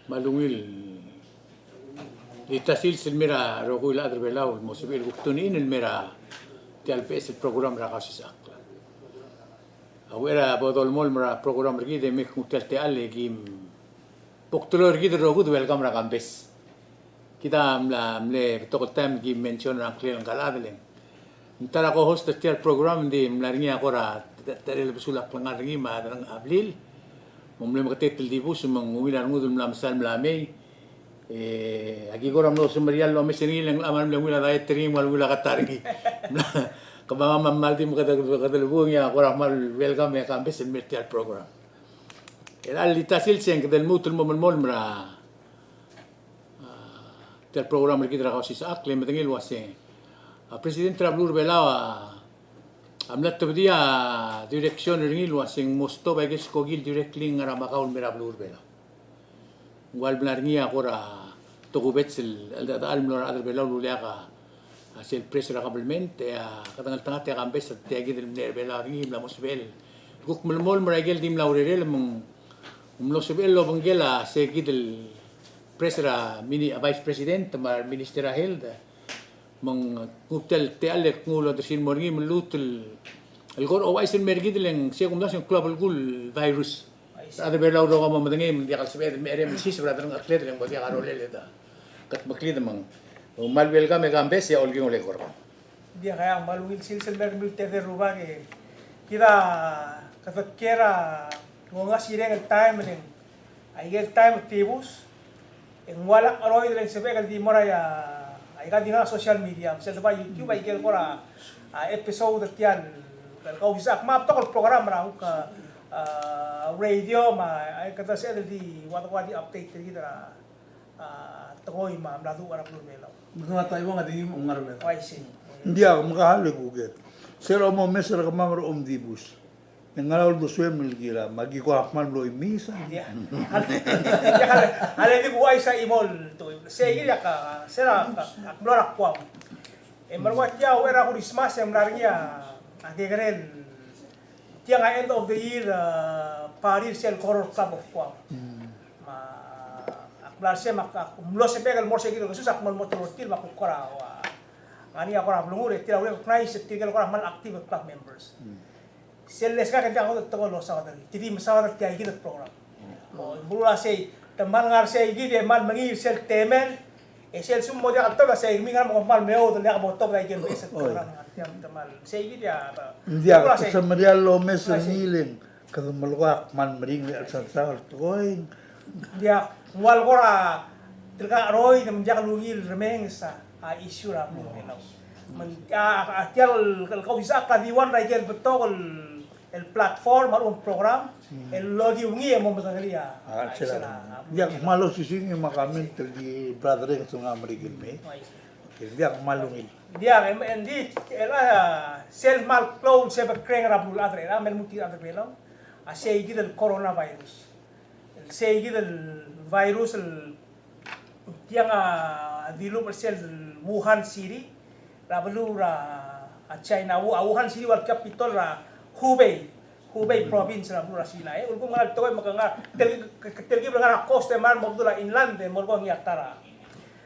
malungil litasil silmira rokul adr belau mosibil guktunin ilmira tial pes el program rakasis akla awera bodol mol mra program rgide mek mutel te alle gim poktolo rgide rokud welcome rakam bes kita mle tokotam gim mention raklen galadlen ntara ko host tial program di mlarngi akora taril besulak langar ngi ma dan ablil mumle makatetel di bus mangumila ngudul mlamsal mlamei agi ko ramlo sumarial lo mesenil ang amal mula dai tring mal mula katargi kabama mamaldi mo kadalubong ya ko ramal welcome ya campus in virtual program el alitasil sen del mutul mo mol mra tel program ki dra kausis akle metengil wase presidente Rablur Belawa amlat tobdia direction ringil wasing mosto bages kogil directly ngara makaul merablur bela wal blarngia kora togubets el almlor adr belaw luliaka asil presra kabelmente ya katangal tanga te kambes te agid el ner bela ringim la mosbel guk melmol meragel dim laurel mung mlosbel lo bangela se gid el presra mini vice president mar ministera held mang kutel te alek ngulo dersin morgi melut el gor o aisen mergid leng se kumdasion global gul virus ada belaw do kamo madengim dia kal sebe merem sis brother atlet leng bodi karolele da kat maklid mang mal welcome gambes ya olgi ole korba dia kaya malungil silsil mermil te ruba ke kita kera ngonga sireng el time leng ay el time tibus en wala aroy leng sebe kal di mora ya ay ka dinga social media sel ba YouTube ay kel kora episode tian kau bisa map to program ra ka radio ma ay kata sa di wati update kita toy ma mladu ara blur melaw mga tayo nga di mo ngarme ay sin ndia makahali guget sero mo mesra ka mamro omdibus ngalaw do swem nilgira magi ko akman lo imisa dia ale di buay sa imol to sige ka sera akblor akwam marwat ya era Christmas em largia agegren tiang end of the year Paris Sel Horror Club of Kwam ma aklar se mak mlo se pegal mor se gido susak mal motor til makukora wa ani akora blungure tira we knai se tigel kora mal active club members selles ka kanta ko to lo sa dali tidi masawa ta gido program mo bula se tamal ngar se gido mal mangi sel temen sel sum mo dia to se mi ngar mo mal meo to dia mo to ga gido se program tiam tamal se gido ya ndia sa marial lo mesra nilen kada malwa man mring al sansal toing dia wal gora tilka roy nam jak lungil remeng sa issue ra mo melaw man tial kau bisa ka diwan ra gel betol el platform al program el logi ungi mo masalia dia malo sising makamin di brother ng sunga marigil me dia malungil dia endi ela self mal clone se bekreng ra bul adre ra mel muti adre belaw asay gid el coronavirus el say gid el virus el tiang dilu persel Wuhan City ra belu ra China Wuhan City wal capital ra Hubei province ra belu ra China ulko ngal toy makanga telgi bela coast man mo dula inland mo go ngiatara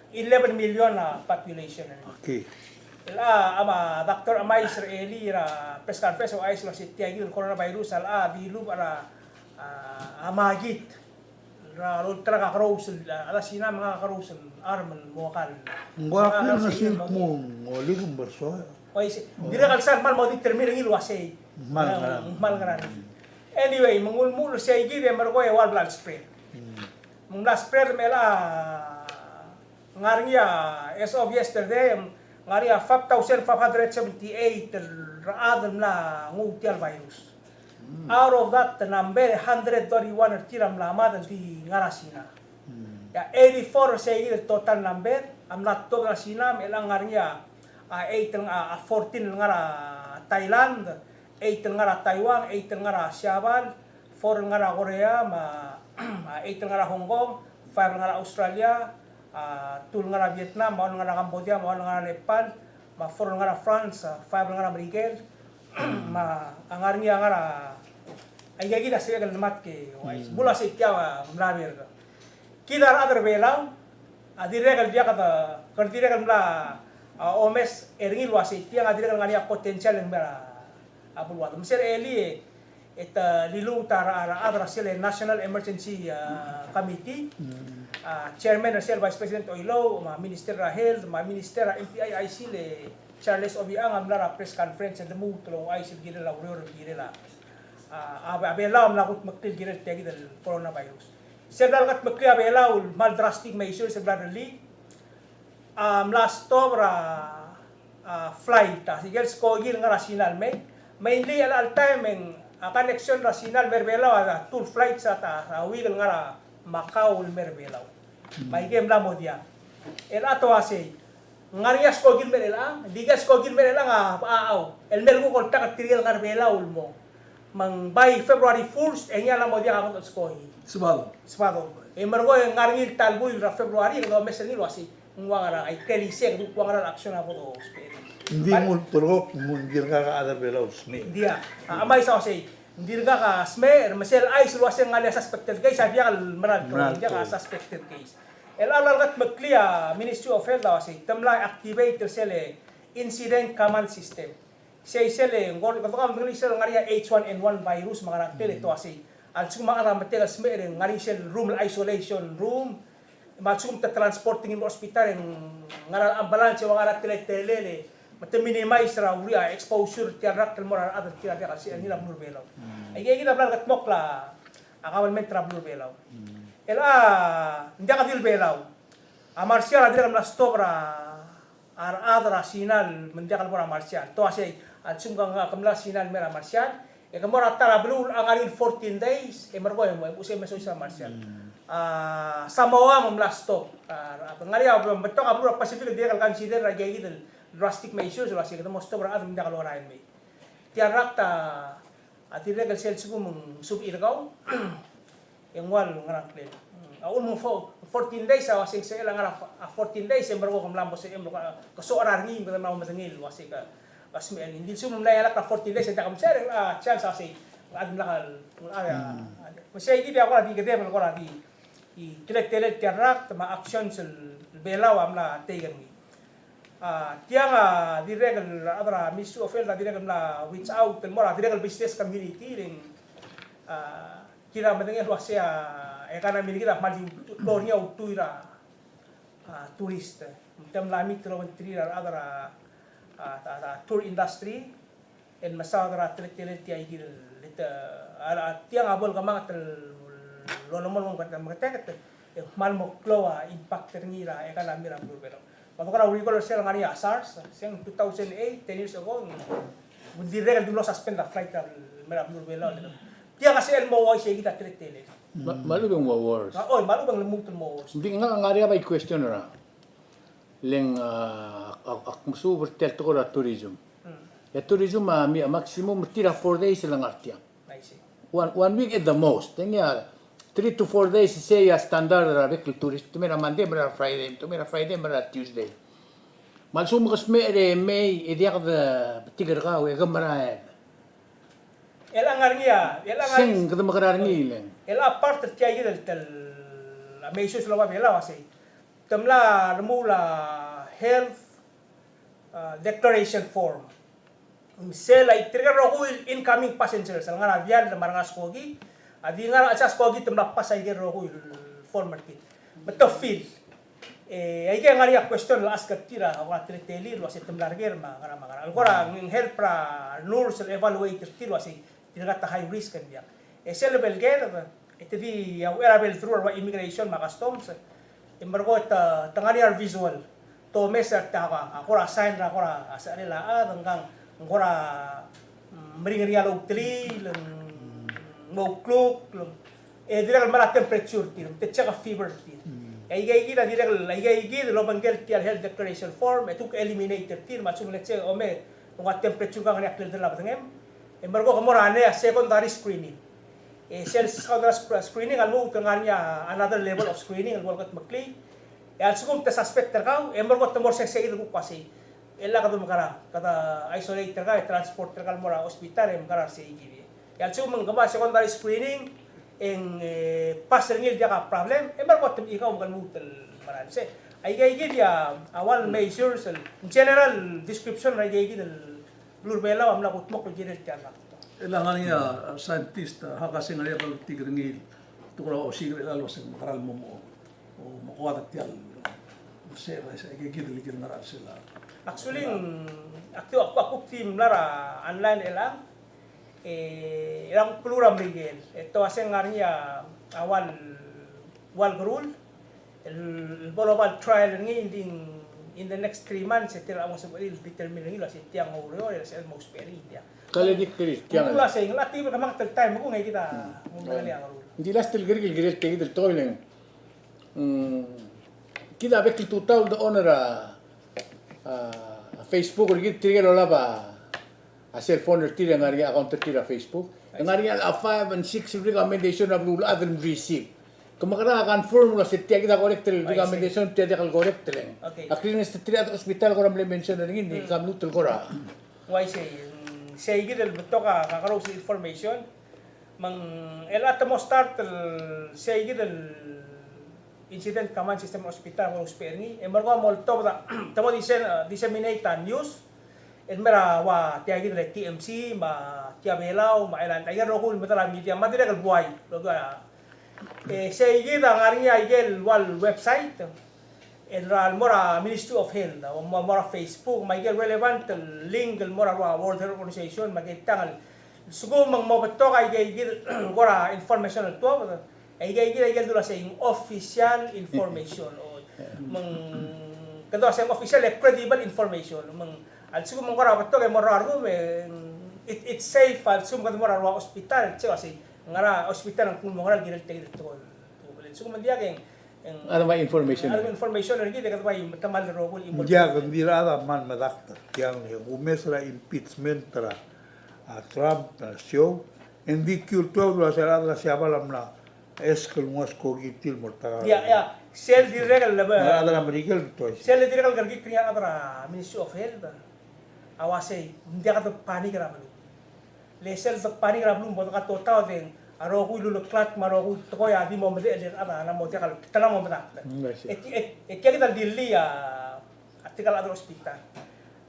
11 million population okay ama Dr. Amay Israeli ra press conference o ayos la si tiagi ng coronavirus dilu para amagit ra ultra ka karosel ala sina mga karosel arman mo kan ngwa na silk mo ngoli kung berso oy dire kalsan mal mo determine ng ilwase mal ngaran anyway mangulmul sa igi de margo e wal blood spread mong blood spread mela ngarnya as of yesterday ngaria 5,578 raadam na ngutial virus. Out of that number 131 tiram lamad di ngarasina. Ya 84 say the total number am not to ngarasina melang ngaria 8 14 ngara Thailand, 8 ngara Taiwan, 8 ngara Siaban, 4 ngara Korea, 8 ngara Hong Kong, 5 ngara Australia, 2 ngara Vietnam, 1 ngara Cambodia, 1 ngara Nepal, 4 ngara France, 5 ngara Amerika, angarnya ngara ay gagi na siya namat ke bula sa ikyawa mlaber ka kidar other belaw, adiregal dia kata, kardiregal mla omes eringil wasi, tiang adiregal ngania potensial yang mera abulwat. Mesir eli lilu tara adra sila National Emergency Committee, Chairman Sel Vice President Oilo, Minister Health, Minister MPIIC le Charles Obiang amlara press conference and the move to ay sil gila la uror gila abela amlakut maktil gila tegi del coronavirus. Sebal kat makli abela ul mal drastic measures sebal li last October flight sigel skogil nga rasinal mainly al time ang connection rasinal merbela tour flight sa wigel nga Macau merbela may game la mo dia el ato ase ngarias kogil merela digas kogil merela nga paaw el mergo kontak at tiril ngarbela ulmo mang by February 1st enya la mo dia akot skohi Sabado. mergo ngarngil talboy ra February no mes ni wasi ngwara ay kelise du ngwara action ako to Hindi mo turok, hindi ka other belaw. dia amay sa kasi hindi ka sme masel ay sulwase ngali suspected case sabi ka marag hindi ka suspected case el alalgat magklia Ministry of Health kasi tamla activate sele incident command system say sele ngor ko kam ngli sel ngaria H1N1 virus mga ratel ito kasi al suma ara material smer ngari sel room isolation room matsum ta transporting in hospital ngara ambulance mga ratel telele mate minimize ra uria exposure ti ratel mo ra other ti kasi nila nurbelo ay gigi na blagat mokla akawan men trouble belaw hindi ka feel belaw. Marcial adira na stobra adra sinal mendiakal mora Marcial. To ase at sunggang kamla sinal mera Marcial. Kamora tara blue ang arin 14 days. Mergo mo usay meso sa Marcial. Samoa mo last stop. Ngari beto ka bro Pacific dia kal consider ra gigi drastic measures wala sige mo stobra ad mendiakal orain me. Tiarakta at illegal sales ko mong subirgaw. Yang wal ngarak len mo 14 days wasing sa ilang ara 14 days embargo kam lambo sa embargo kaso ararni ko na matangil wasi ka kasmi hindi sum na yalak na 14 days sa kam share chance asi ad nakal masay gidi ako di gede ko ra di i tirak ma action sa belaw amla tegen mi tiang di regal abra Ministry of Health di regal na reach out mo ra di regal business community ring kira matangil wasi karena milik kita maju kloria utuira turist tem lami trontri adara tour industry en masadara telet ti ay gil ala tiang abol kamang tel lolomon mong makatek mal mo kloa impact ngira karena mira burbero pagkara uri ko sel ngani SARS sing 2008 10 years ago hindi regal dulo suspend the flight mira burbero tiang kasi el mo siya kita telet Malubang wars. Malubang lemutol mo. Hindi nga area by question ra. Leng akmusu bertel to ra tourism. Ya tourism mi maximum tira 4 days lang artia. One week at the most. Tenya 3 to 4 days say standard ra vehicle tourist. Tumira Monday, mera Friday, mera Tuesday. Malsum kas me May ediak da tigar ka we gamara. Sing kada makararngi lang. Part tiya gidel tel measures lo babela wasi. Tamla remula health declaration form. Sela itriga ro incoming passengers ang ngara vial na maranga skogi. Adi ngara sa skogi tamla pasay ro form market. But feel ay kaya ngari question la ask tira wa treteli lo wasi tamla ger ngara. Algora ng health pra nurse evaluator tiro wasi tinagata high risk kan dia. Sel belger ito di wearable through or immigration customs. Embargo tangani ar visual. To meser ta ako ra sign ra ako ra asa nila hanggang ako ra meringal og tri mo clock direk mala temperature ti te check fever ti. Ay gida direk ay gida lo bangel ti health declaration form ito eliminator ti matsum let's say ome kung temperature ka ngani clear la batangem. Embargo kamorane secondary screening. Secondary screening almo kanganya another level of screening almo kat makli. Sugum ta suspect ka embargo ta more sa ido kasi ella ka dum kara kata isolate ka transport ka mo ra hospital em kara sa igiri. Sugum gama secondary screening pas ringil dia ka problem marwat tem ikaw kan mutel maran se ay gay dia awal measures general description ay gay lurbela amla kutmok gidel tiara Ilangan niya, scientist, hakasing nga yung tigringil. Tukula o sigre lalo sa makaral mo o makuha at yan. Sira sa ikikidil ngaral sila. actually ako team lara online elang ilang plural rigel ito asing ngariya awal wal rule el global trial ngi in the next 3 months itira mo sa determine ngi la si tiang oro el most peridia Kali di Cristian. Kung lasing, lati ba kamang time mo ngayon kita mungali ang rule. Hindi last til giril tegi del toiling. Kita abek il tutau da onera Facebook or git trigger ola ba a cell phone tira ngari account tira Facebook. Ngari al 5 and 6 recommendation of rule other receive. Kumakara confirm la setia kita correct recommendation tiada kal correct lang. Okay. Akhirnya setia hospital ko ramle mention na ngin di kam lutul ko ra. Why say gidel beto ka kakaro si information mang el atamo start say gidel incident command system hospital mo sperni emergo molto da tamo disseminate news en mera wa tiagi de TMC ma tiabelao ma elan tayo ro kul metala media madira kal buay logo say gida ngariya igel wal website en ral mora Ministry of Health o mora Facebook may relevant link mora World Health Organization magitang sugo mang mobeto kay gay gora information to ay gay dula sa official information o mang kado sa official credible information mang al sugo mang gora beto kay mora ro it's safe al sugo mora ro hospital kasi ngara hospital ang kun mora gidel tegel to sugo man dia kay Ano ba information? Ano information na hindi dapat may tamal robol imo. Dia gandira man madakta. Yang umesra impeachment tra Trump na show. Hindi kulto la sera la siapa lamna eskul mosko gitil morta. Ya, sel direct la ba. Ada Amerika to. Sel direct gargi kriya atra Ministry of Health. Awase hindi ka to panik ra man. Le sel to panik ra blum boto ka totaw den aro ko luluklat maro ko to ya di mo mede ana na mo dia kal tanam mo bata kaya kita dili atikal adro hospital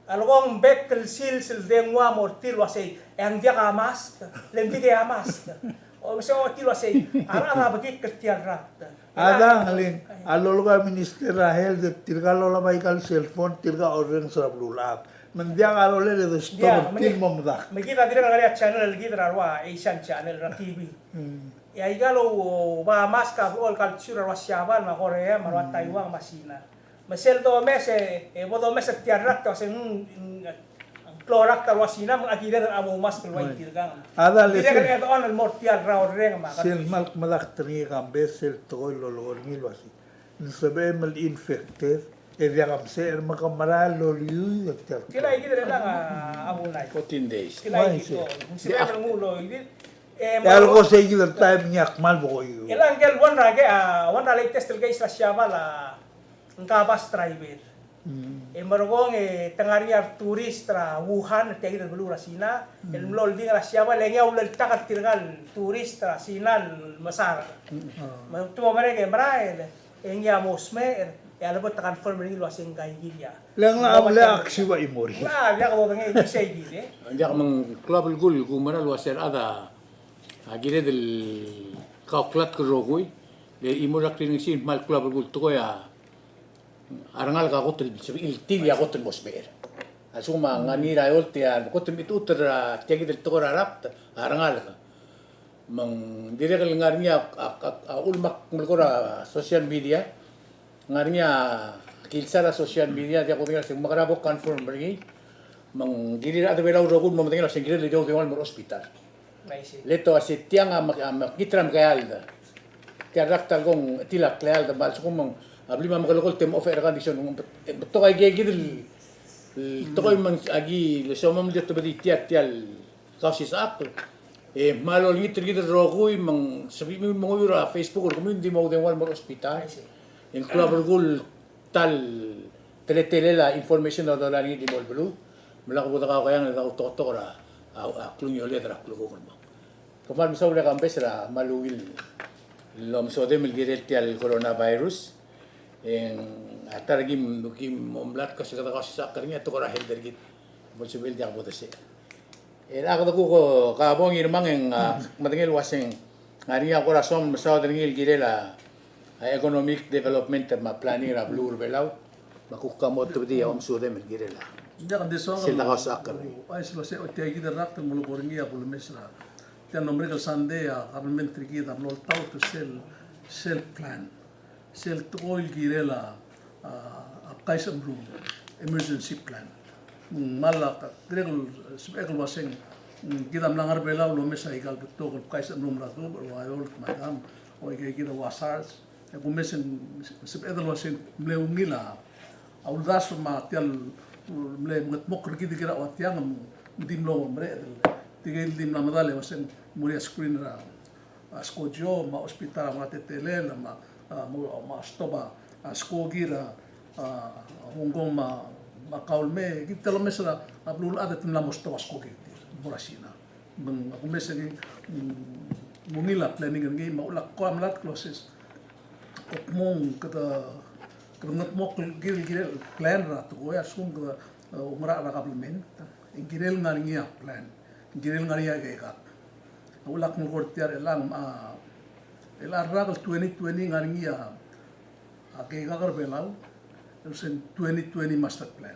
algong bekel sil dengwa mortil wasay ang dia ka mask lembi ka mask o so til wasay ara bagi kertian rat Ada halin alolga minister Rahel de tirgalo la baikal cellphone tirga orang serablulap. Mendia alole de stop til momda. Magita dire ngari channel gidra wa Asian channel ra TV. Ya igalo ba maska all culture wa Siaban ma Korea ma Taiwan masina. Masel do mese bodo mese tiarak to sen klorak ta wasina mang agida amo mas wa tirgang. Ada le dire ka on al mortial ra oreng ma. sel mal malak tani kambe sel toy lo ngil wasi. Sabe mal infected e dia kamse makamara lo liu yakta. Kila igidra lang amo nai. 14 days. Kila igidra. Si ang mulo igid Algo sa iyo time nyak mal bo yo. Ilang gel one latest guys la siaba la ngabas driver. Marugong tangariar turis tra Wuhan tegi del belura sina el mlol dinga la siaba lengya ulal takat tirgal turis tra sinal masar. Tu mereka merail engya mosme ala bot confirm ring lo asing kay gilya. Lang la amle aksi wa imori. Na dia ko bangay di say gile. Hindi ako mang club gul gumara wasir ada agire del kauklat ko rogoy le imura klining sin mal club gul to ya arangal ka hotel il tili ya hotel mosmer asuma ngani ra yolte ya hotel mituter tiagi del to rap arangal ka mang dire kal ngarnya ulmak mulkora social media ngarnya kilsara social media dia ko tinggal sing makarabo confirm bagi mang dire ada belaw rogul mo tinggal sing dire le do mo hospital leto asi tiang makitram kayalda kaya raktal gong tilak kayalda bal sukumang abli ma makalokol tem of air condition to kay gigil to koy man agi le somam dito badi tial kausis ak malol ngit gid rogoy mang sabi mo ngura Facebook or community mo den wal mo hospital in club gul tal tele la information do la ni di bol blue malako buta ka kaya na to ra klunyo letra klugo mo Kemarin misalnya kampesra maluil lom sodem el tial coronavirus en atar gim momlat kasi kata kasi sakarnya to kora hel dergit bolsibil jak bodese el agdo ko kabong irmang en matengel waseng ngari ako rason masao dergil girela economic development ma planning ra blur belau makukamot to dia sodem el girela Jangan disong. Sila ka sakar. Ay sila se otia kita rak teng mulu koringi aku lemesra. Tian nombre kal sande ya parliamentary kita mulu tau to sel plan. Sel toil girela apkais amru emergency plan. Malak tregul sebegul waseng kita melangar bela lo mesa igal betul apkais amru mratu ayol madam o kita wasars. Aku mesen sebegul waseng mleungila. Audas ma tial mulai mokr gitu kira watiang dim lo mereka tinggal dim nama dale masen mulia screen ra skojo ma hospital ma tetele ma stoba skogira hongkong ma kaulme kita lo mesra ablul ada tin la stoba skogi borasina bang aku mesen mungila planning ngi ma ulak ko amlat closes mong kata Kerana mau gil plan ra tu ya sum ke umra ra government gil ngaria plan gil ngaria ga ulak mo kortiar elang elar ra 2020 ngaria ake ga kar belau sen 2020 master plan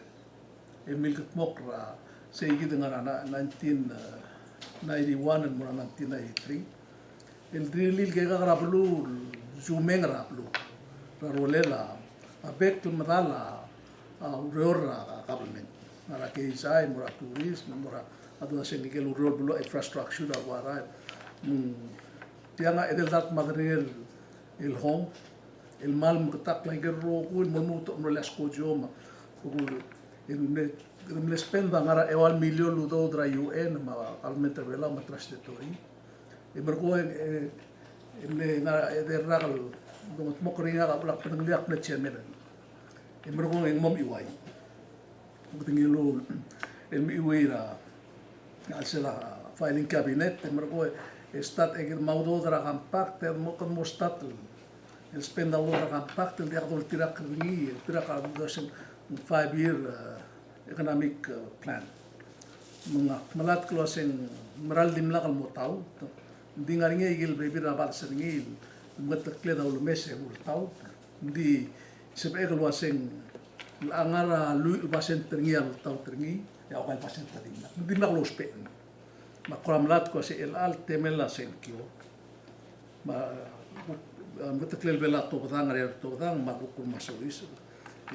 emil mok ra sei gi ngara 1991 and mura 1993 el drillil ga ra blu zumeng ra blu ra rolela abek tu matala urora government nara ke isai mura turis mura adu asen ke uror bulo infrastructure da wara tianga edel dat material el home el mal muktak la gerro ku mo to no las kojoma ku el spenda ngara ewal million ludo dra UN ma almente vela ma trastetori e mergo ne ngara eder ragal dong mokringa ka pula pengliak na chairman mergo ng mom iwai buting lo el iwai ra alsela filing cabinet mergo stat egir maudo dra kampak ter mo kan mo stat el spenda lo dra kampak ter dia dol tirak ringi tirak al 5-year economic plan malat closing meral dimla kal mo tau dingaringe igil bebi rabat sengil metekle daul mese ul tau di sebegel waseng angara lui pasen terngia tau terngi ya okal pasen tadi dimla lo spe ma lat ko se el al temela senkio ma metekle bela to badang ari to badang ma ko masois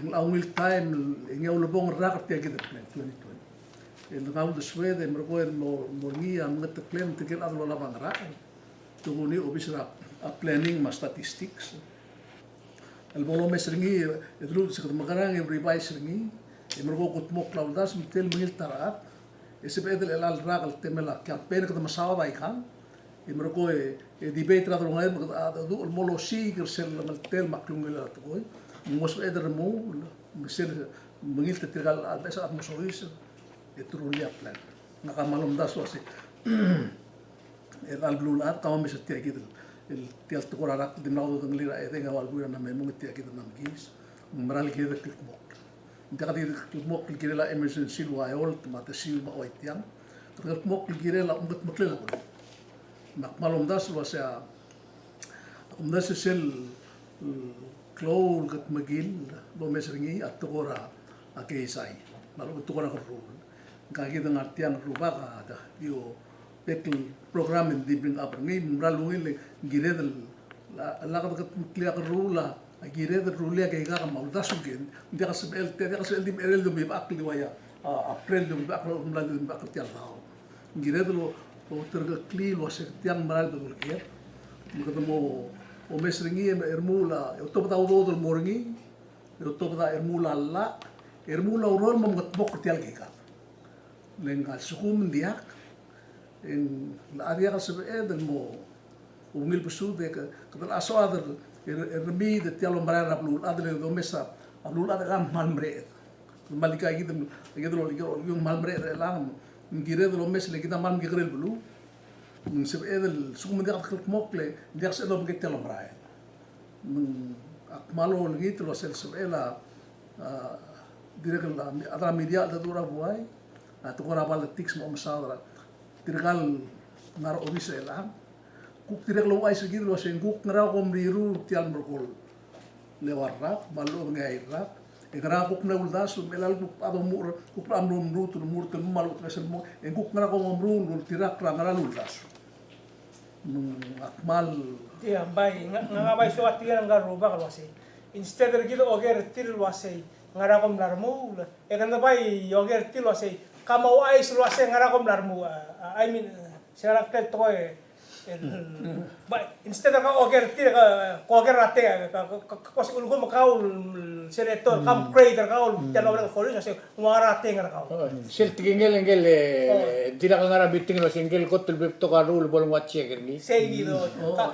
in awil time ngeu lebong rak te gid plan 2020 el ngau de swede mergo mo ngia metekle tekel adlo la bangra to ni obisra planning ma statistics el bolo mesringi edlu se magarang e revise ringi e mergo kut mo claudas mitel mil tarat ese pedel el al ragal temela campaign que masawa vai kan e mergo e debate ra dronga do el molo sigir sel tel maklungela to go mos eder mo sel mil tegal al besa atmosoris e trulia plan nakamalom das wase el al blulat kama mesetia gidel el tial to kora rak de naudo de lira e denga wal buira na me mungi tia kita nam gis maral ke de klik mok ndaka di klik mok kile la emergency lo ayol mata sil ma oitiam klik mok kile la umbat maklela ko mak malom das lo sa das sel klol gat magil lo mesringi at to kora ake isai malo to kora ko ga kita ngartian ruba da yo pekel program di bring up ngi mralungil giredel la ka clear rula giredel rulia ke ga ma da sugen dia ka sel di merel do bi akli waya april do bi akli umla do bi akli tial lao giredel o terga kli lo se tiang maral do ke mo mo o mesringi ermula o to ta do do morngi o to ta ermula la ermula urol mo bok tial ke ka lengal sukum dia en la área se ve del mo umil besu de que la so ader ermi de tialo marara blul adle do mesa blul adle gam malmre malika gidem gidro yung malmre la ngire do mes le gidam mal gigre blu من سب إذا سو من دقة خلق مقلة دقة سألهم قلت لهم رأي من أكمله لقيت له سب إلا ديرك أدرى ميديا تدور أبواي تقول أبغى التكس مو مساعدة ديركال نار أوبيس إلهم كوك ديرك لو أي سجيد لو سينكوك نرا قوم ريرو تيال مركول لورا مالو بنجايرا إنغرا كوك نقول داس ملال كوك أبو مور كوك أمرو مروت المورت المالو تمسل مو إن كوك نرا قوم أمرو لول تيراك نرا لول داس أكمل Iya, bay nga bay so atigan nga ruba kalwasi. Instead of gilo oger til wasi ngara kom larmu. E kan bay oger til wasi kamau ay sulwasi ngara kom larmu. I mean sila kel toy. Bay instead of oger til ka oger rate ka si ulgo makaul senator kam creator kaul tano wala for kasi ngara rate ngara kaul. Sil tingel engel tidak ngara biting lo singgel kotul bipto ka rule bolong watche gergi. Say gitu.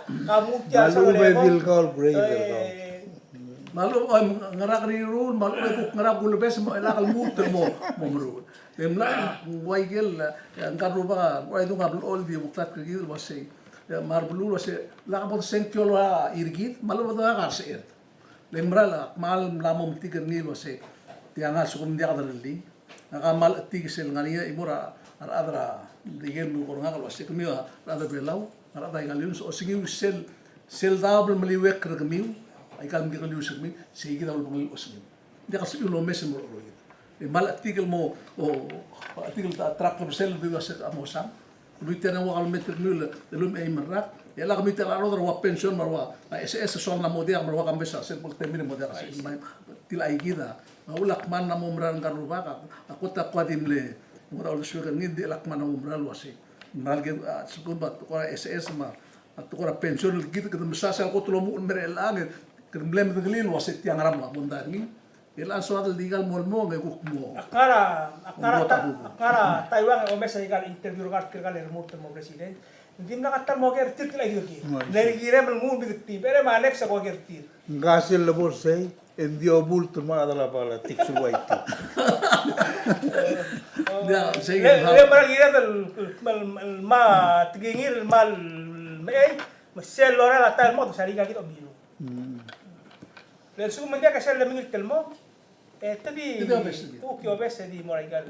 Kamu tiasa Malu bedil kau greater kau. malu ngarak rirun malu kuk ngarak gulbes mo elakal muter mo merun lemla waigel angkar ruba wai dung abul ol di buktat kegil wase mar bulu wase la kabot sentiol wa irgit malu bata kar seer lemra la mal lamom tiger nil wase tianga sukum dia kadarli nakamal tigisel ngania imura ar adra digel mu kornga wase kemiwa ada belau ar ada ngaliun so singi sel dabel meliwek regmiu ay kalam di kaliu segmi sigi daw pangil osmi dia kasi ulo mesem ro e mal artikel mo o artikel ta trak sel di was amosam luite na wakal meter nul lum ay marak ya la kami tela ro wa pension marwa ss son na modia marwa kambesa sel pul termine modia kasi til ay gida ulak man na mo mran karuba ka ako ta kwadim le mura ul sugar ni di lak man na mo mran wasi mal ge sukumba ko ss ma at ko pension gitu kita mesasal ko tulo mo mere langit keremblem tegelil wasit yang ramah bundangi ilan soal legal molmo ngekuk mo akara Taiwan o mesa igal interview kal el murto mo president ndim na katal mo ger tir lagi ki leri gire mel mu bidti bere ma alexa ko ger tir Ngasil lebur say endio bulto ma adala pala tiksu waiti. dia saya le mara gire del ma tigingir mal me sel lora la tal mo sari gagi to bilu le su mendia ka sel le mingil telmo tabi tu ki obese di moraigal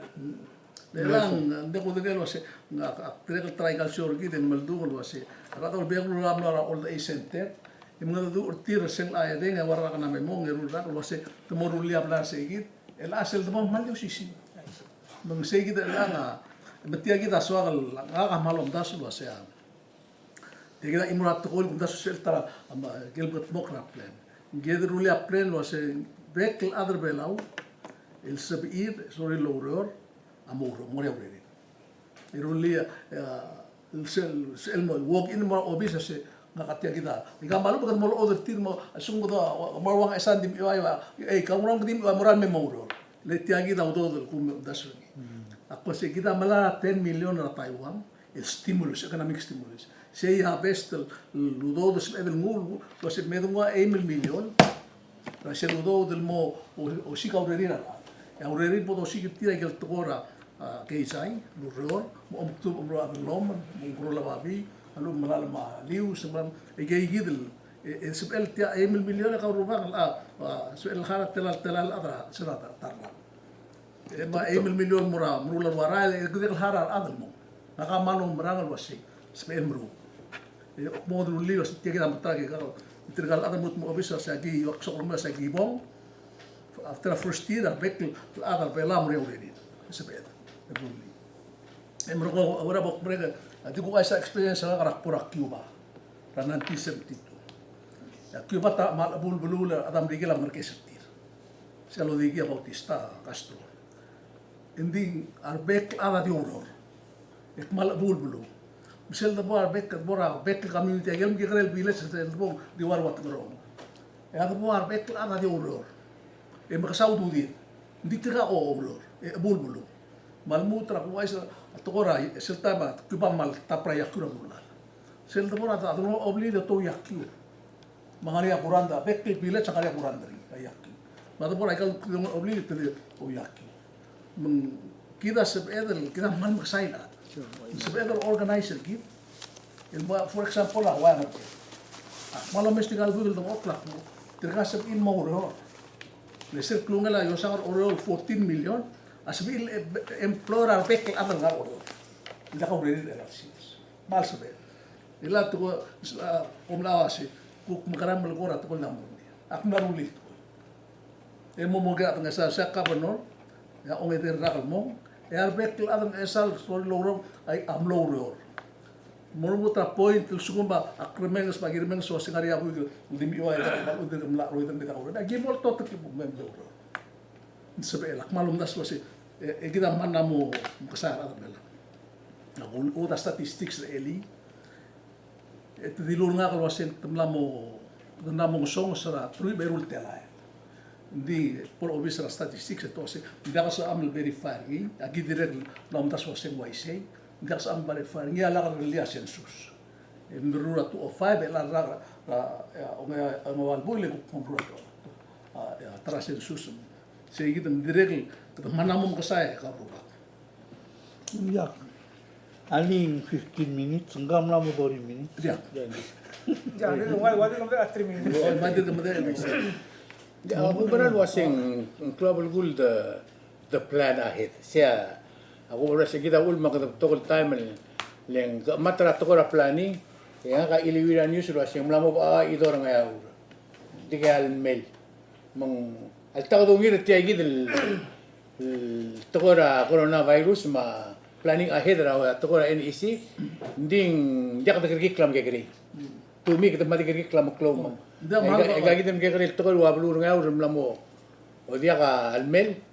lelang de ko de wase nga trek trigal sorgi den maldu wase ratol beglu ram la ol e center imnga du urtir sel ay de nga warra kana me mong erul rat wase tomorul liap la segit el asel de mal yo sisi mong segit la nga betia kita soal nga malom das wase Kita imurat tukul kumda sosial tara ama gilbert mokra plan. Geder uli plan wase bekel other belau il sabir sorry lowrer amoro moria uri. Iruli il sel mo walk in mo obisa se ngakatia kita. Ika malu bukan mo other tir mo sunggo da marwang esan dim iwa kamurang dim moral memoro. Letia kita udo kum dasuni. Ako se kita mala 10 million na Taiwan il stimulus economic stimulus. Sei habestel ludo dos evel mul lo se medunga 1 million la se ludo del mo o si caurerina ya urerin podo si tira gel tokora ke sai lu ror mo omtu omro ablom mo gro la babi alu malal ma liu sebran e gidel e sebel tia 1 million ka ruba suel kharat telal adra serata tarla e ma 1 million mura murula wara e gidel harar adal mo naka manong marangal wasi sebel mru modul liyo sa tiya kita matagi kalau tergal ada mut mo bisa sa gi sok mo sa gibong after the first year bekl ada pelam re already sebet ebuli emro ko ora bok brega adi ko sa experience sa karak purak Cuba ranan tisentito ya Cuba ta mal bul bulula adam digila marquesa tir se lo digi Bautista Castro indi arbek ada di horror ek mal bul bulu Misal da boar bek community agam ki karel village sa elbong di warwat gro. Ya da boar bek ana di uror. E makasau du di. Di tira o uror. E bulbulo. Malmutra ko ay sa tokora selta ba kuba mal tapra yakura bulal. Sel da boar da no oblido to yakyu. Mangalia kuranda bek village sa kalia kuranda ri yakyu. Ma da boar ay kal oblido te o yakyu. Kita sebedel kita man masaina. Sebedel organizer gitu. For example, wala malam mesti kalau dulu dong oklak mo terkasap in mau ro leser klungela yo sangar oro 14 million asbil employer pek abang ngar oro tidak kau beri relations mal sabe ila tu omlawasi kuk makaram melgora tu namur ak maruli mo moga tanga sa kabanor ya onge ter rakal mo ya pek abang esal sol lorong ay amlo Moro tra point sugumba akremen sebagai remen so singari aku itu dimi wa ya udah melak ro itu kita udah gimol to ke member sebe elak malum das wasi kita mana mo kasar ada bela na udah statistics eli itu di luar ngakal wasi temlamo namo song sera trui berul tela di por obis statistics itu wasi tidak sa amel verify ni agi direct lam das wasi waisei tidak sa amel verify ni ala relia census en berura tu o 5 la o ngawal bule ko komprot ya tara census sei kita direct mana mo kasaya ka buka Ya. Aling 15 minutes, enggak lama 20 minutes. dia Jadi lu wadi ngomong 3 minutes. oh mandi de made Ako benar wasing global goal the plan ahead. Siya ako benar sa kita ulma ka tokol time leng matra tokora planning ya ka iliwiran news wasing mlamo ba idor nga yaw. Digal mail mang alta ko ngir tiya gid tokora coronavirus ma planning ahead raw tokora NEC ding jak ta klam ke gri. Tumi kita mati kiri klam klom. Gagi dem ke kiri tokor wa blur nga urum lamo. O dia ka almel.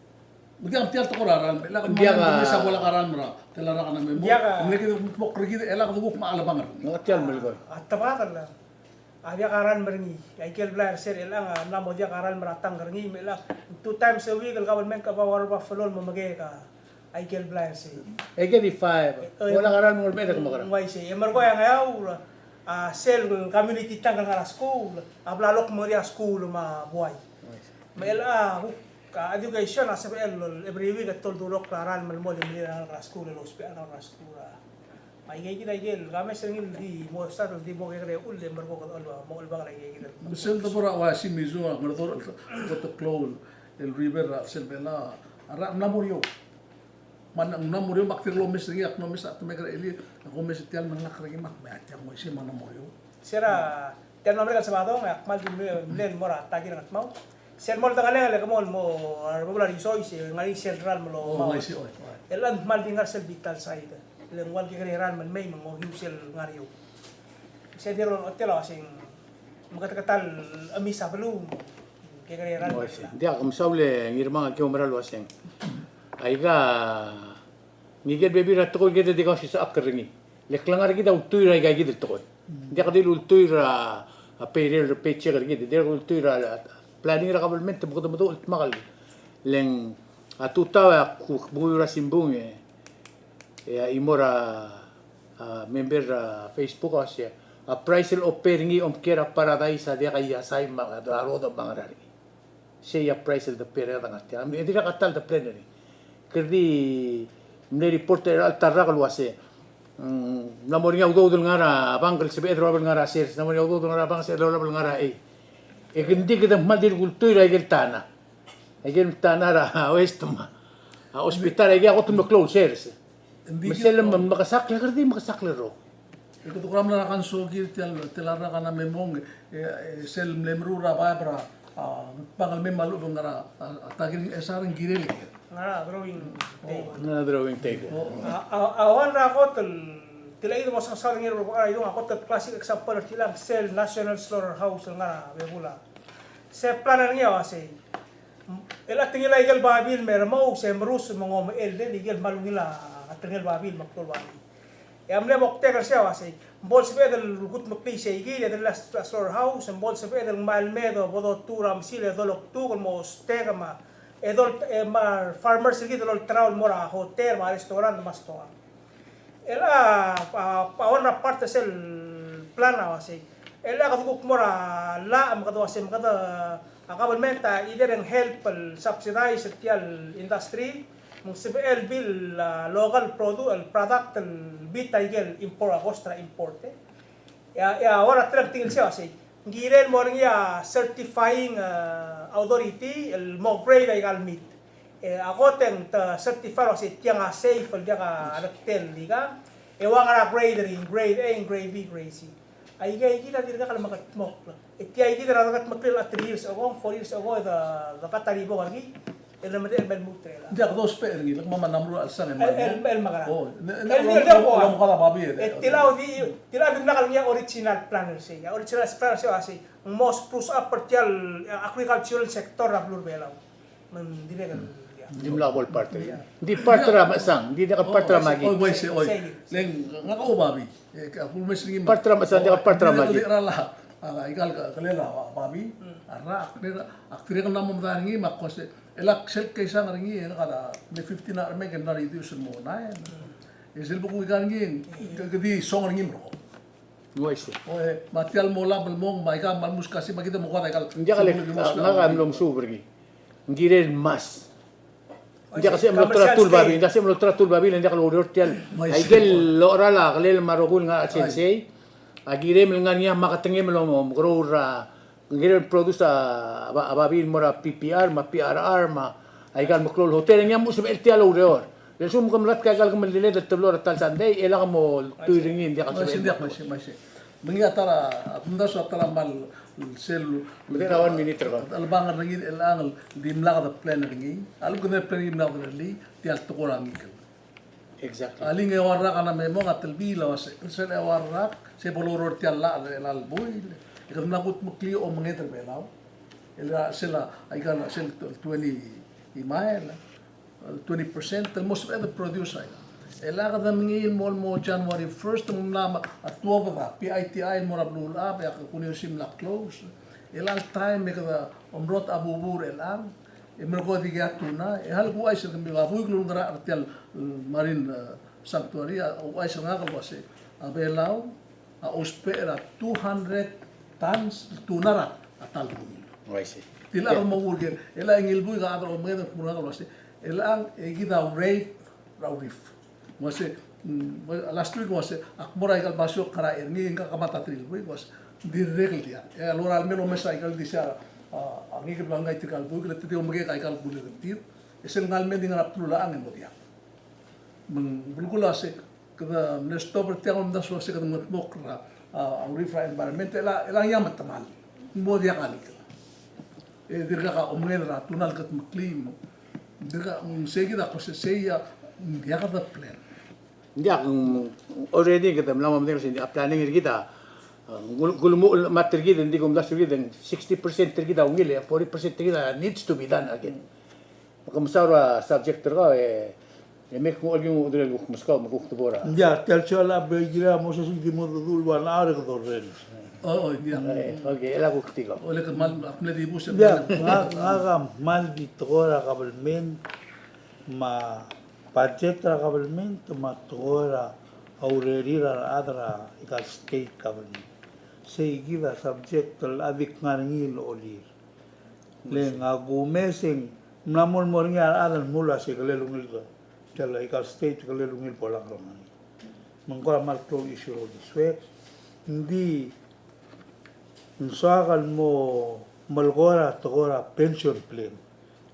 Bukan tiap toko raran, elak Dia mana ka- bisa bola karan mera, telara kana memo. Dia ka- Mereka itu pok pergi elak tu buk maala bangar. Nga tial mel ko. At tabatan lang. Dia karan merengi. Aikel blar ser elang namo dia karan meratang merengi melak 2 times a week government ka bawar buffalo mamage ka. Aikel blar ser. Ege di 5. Wala karan mo meta kumakaran. Wai se emar ko yang ayaw sel community tanggal ngara school. Ablalok mo dia school ma buhay. Mela ka education as every week at tol dulok klaran malmo di ngara school lo hospital ngara school. Ay gay gil kami sengil di mo start di mo kare ul de mar ko ko mo ul bang lagi gil. Besel tu pura wasi mizu ngerdor to clone el river sel bela ara namurio. Man namurio baktir lo mes ri ak no mes at megra eli ako mes tial nang laki mak ba at mo isi man namurio. Sira tiyan nombre ka sabado nga akmal di len mora tagi ngat mau. Sel mo tangale le mo mo regular isoy si ngari central mo lo. Oh mai si oi. Elan mal dingar sel vital side. Leng wal ki ran man may mo himsel ngariyo. Sa diro hotel asing magkatatal amisa belum. Kaya ran. Dia kam saule ngirma ke umral wasing. Aiga ngigel bebi rat ko gede dikaw si sa akringi. Leklangar kita utuy ra gagi dit ko. Dia kadil utuy ra payroll paycheck gede. Dia utuy ra planning ra government buko mo ult makal. Leng atutawa ku buyo ra simbung ya imora member Facebook asya appraisal of peringi kera paradise dia kaya sai mga daro da bangarari siya appraisal da pera da ngati am edira katal da plenary kerdi ne reporter altarra kalwase namoringa udod ngara bangkal sebe edro ngara ser namoringa udod ngara bang ser edro ngara hindi kita madir kultura igel tana ra westma hospital igel ako tumo close Misalnya makasakler kerdi makasakler ro. Iko to kram na kan so ki telara kana memong sel mlemrura babra pangal memalu ngara tagin esaring gireli. Ngara drawing day. Na drawing take. Awan ra ko tila ito mas kasal ngiro ko ay yung ako classic example tilang sel National Slaughterhouse ngara bebula. Se planan niya kasi ela tingila igal babil mermo se merus mongom el de igal malungila atengel babil maktol babil. Amle mokte kerja wasi. Bol sepedal gut makpi seigi le del slaughterhouse, bol sepedal malmedo bodo turam sile dolok tu con mostega ma edol mar farmers sigi dolol traul mora hotel ma restaurant mas toa. Ela paon na parte sel plana wasi. Ela kaduguk mora la am kadwa sem kada government either en help subsidize tial industry Mungsibel bil local product bit taigel import agostra importe. Ya ora trek tingil siya kasi. Ngiren mo rin ya certifying authority el mo grade ay galmit. Ako ten certify kasi tiang safe dia ka anaktel liga. Ewa nga grade rin grade A, grade B, grade C. Ay kita tidak kalau makatmok. Iti kita ragat maklil at 3 years ago, 4 years ago the kataribo lagi. Elemente el mutrela. Dia ka dos pe ringi lag mama namro alsan El magara. Oh, El kala babi. tilaw din nakal niya original planner siya. Original planner siya kasi most push up partial agricultural sector na Blur Belaw. Man dire kan. Jumlah bol partner. Di partner masang, di ka partner magi. Oy, oy. Leng nga ka babi. Ka pulmes ringi. Partner masang di ka partner magi. Rala. Ikal kalela babi. Ara aktre kan namam daringi makose. Elak sel kaysa ringi kada me 50 na me kan na reduce mo na. Isel buku ikan ringi kadi song ringi bro. Ngoise. Oy, matial mo label mo maika malmus kasi makita mo kata ikal. Hindi ka ngam subergi. Ngiren mas. Hindi kasi amlo tratul babi, hindi kasi amlo tratul babi, hindi ka lodor tial. Ay gel lora la kalel marogul nga sensei. Agire mel nga niya makatengem lo mo grora. Ngire produce babi mora PPR, ma PRR, ma ay kan maklol hotel nga mo sa tial lodor. Del sum kamlat ka kal kamal dile del tablor tal sanday ela mo tuiringin hindi ka Masih. Mengiatara akunda so atara mal sel Mungkin awan minute ko. albangan ringi elangal dimla ka plan ringi. Alam ko na plan dimla ka ringi tial to korangi ka. Exactly. Aling ewarra kana memo ngatel bila was sel ewarra se boloror tial la elal boy. Ikam nakut mukli o mangeter belaw. Ela sela ay kana sel 20 imail 20% the most of the produce ay. Ela ka mingil mo January 1st mong nama at tuwa ba PITI mo rablula pa ka kunyo simla close. Ela time ka omrot abubur elang. Mergo diga tuna hal ko ay sel kami abuy glung dara artial marine sanctuary o ay sel nga kalwase. Abelaw a ospera 200 tons tunara atal ko. Ngoise. Tila mo urgen ela ingilbuy ka abro mo ngedon kuna kalwase. Ela ang egida rate raurif. Mase last week was akmora ikal basyo kara erni inka kamata tril boy was direct dia ya lora almeno mesa ikal disa angi ke blangai tikal boy kala titi omge ka ikal bule tir esel ngalmen dinga raptula ang mo dia bulgula se kada nesto bertiang om das was kada mok ang refra environment ela yamat tamal mo dia kali dirga ka omge na tunal kat maklim dirga segi da ko se seya dia kada plan. Hindi already kita melawan mesti planning kita. Gulmo matter kita hindi ko mdas kita 60% kita ungil 40% kita needs to be done again. Maka masara subject terka mek mo alging udre luk muska makuk tubora. Ya, tel chola begira mo sa sigi mo dul wan are ko dorren. Oh, dia. Okay, ela ko ktiga. Oleh ke mal apne di bus. Ya, nga mal di tora kabelmen ma budget ra government ma tora aurerira adra ika state government sei giva subject al adik ngaringil olir le ngagumesing namol moringa adan mula se kalelungil ko tela ika state kalelungil polang roman mangkora mal pro issue di swe hindi usagal mo malgora tora pension plan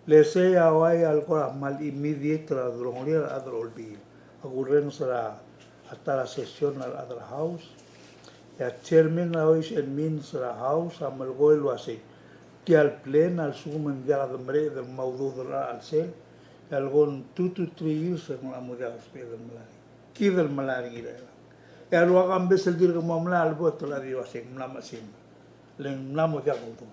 le se awai alcora mal immediate la dromoria adro olbi agurren sera hasta la sesión al other house ya chairman house and means la house amal goel wase ti al plan al sumen ya de mere del mawdu al sel algon 2 to 3 years en la muda hospital malari ki del malari gira ya lo agam besel dir ko mamla al bot la di wase mlamasin len namo ya ko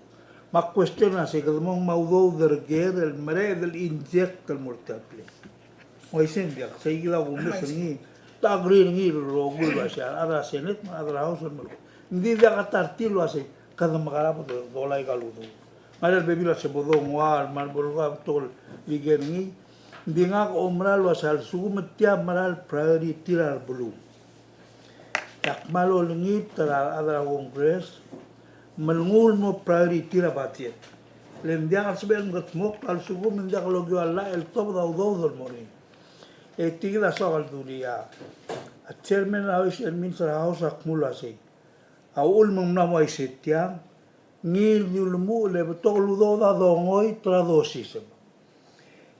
ma cuestiona se que mong mawdo der ger el mere del inject el mortal play o isen dia se gira go mesni ta green ni ro gul ba sha ara senet ma ara house mo ndi dia katartilo ase kada magara po do lai galudo mara bebi la se bodo ngwal mal bolga tol ligen ni ndi nga ko omral wa sal su metia maral priority tirar bulu tak malo lingi tara ada congress malngul mo priority ra batie Lendia al seben ngatmok al sugu mendia kalau jual la el top da udo mori. Tigida soal dunia. A chairman house el minister house akmula sei. A ulmum na mai setiang ngil yulmu le tolu do da dongoi tradosis.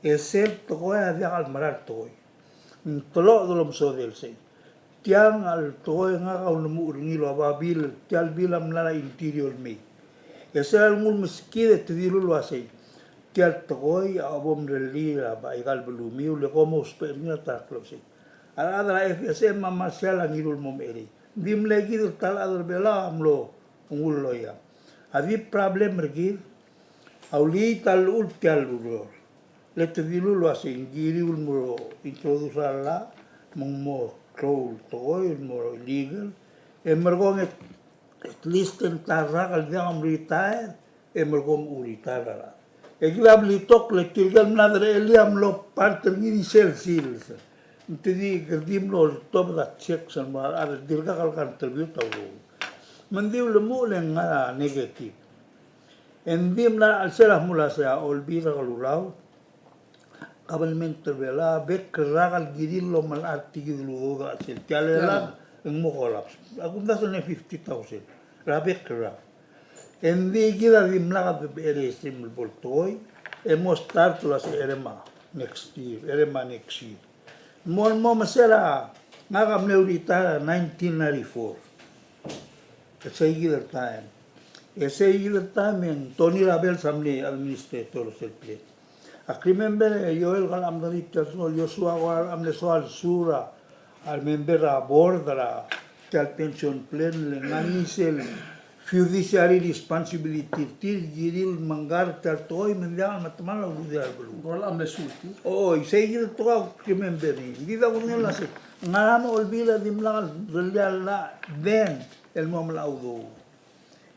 Esel tokoya dia al maral toy. Tolo dolom so del sei. Tiang al toy nga ka ulmu ngilo babil tial bilam la interior me. Esel ngul meski de tidilu lo sei. Tial toy abom relira ba igal belumi le como spermia taklo sei. Ala la FSM mamasala ngilul momeri. Dim lagi tal adar bela amlo ngul lo ya. Adi problem regi auli tal ul tial lur. Le tidilu lo sei ngiri ul mo introducirla mo troll toy mo illegal. Emergong at least en tarra al diam retire emergom retire. Eglab litok le tirgal nadre eliam lo partner ni sel sils. Jadi kerdim lo top da check san mar ada dirga kal kan interview tahu. Mendiu lemu lenga negatif. Endim la al selah mula saya olbira kalulau. Kabelment terbela bek keragal giril lo mal arti gitu ga sel. Jalela mo kolaps. Aku dah sana 50,000. Rabek kerag. Endi kita dimlaga bere simul boltoy. Emo start tulas erema next year. Mo masela ngagam neurita 1994. Ese year time en Tony Rabel samne administrator sel plate. I remember Joel galam dari personal Joshua wal amne soal sura al member a board la tel pension plan le nganisel fiduciary responsibility til giril mangar tel toy mendial matmal la udial bulu. Gol am lesuti. Oh, seguir todo remember ni. Dida unela se ngaram olbila dimlagal real la den el mom la udo.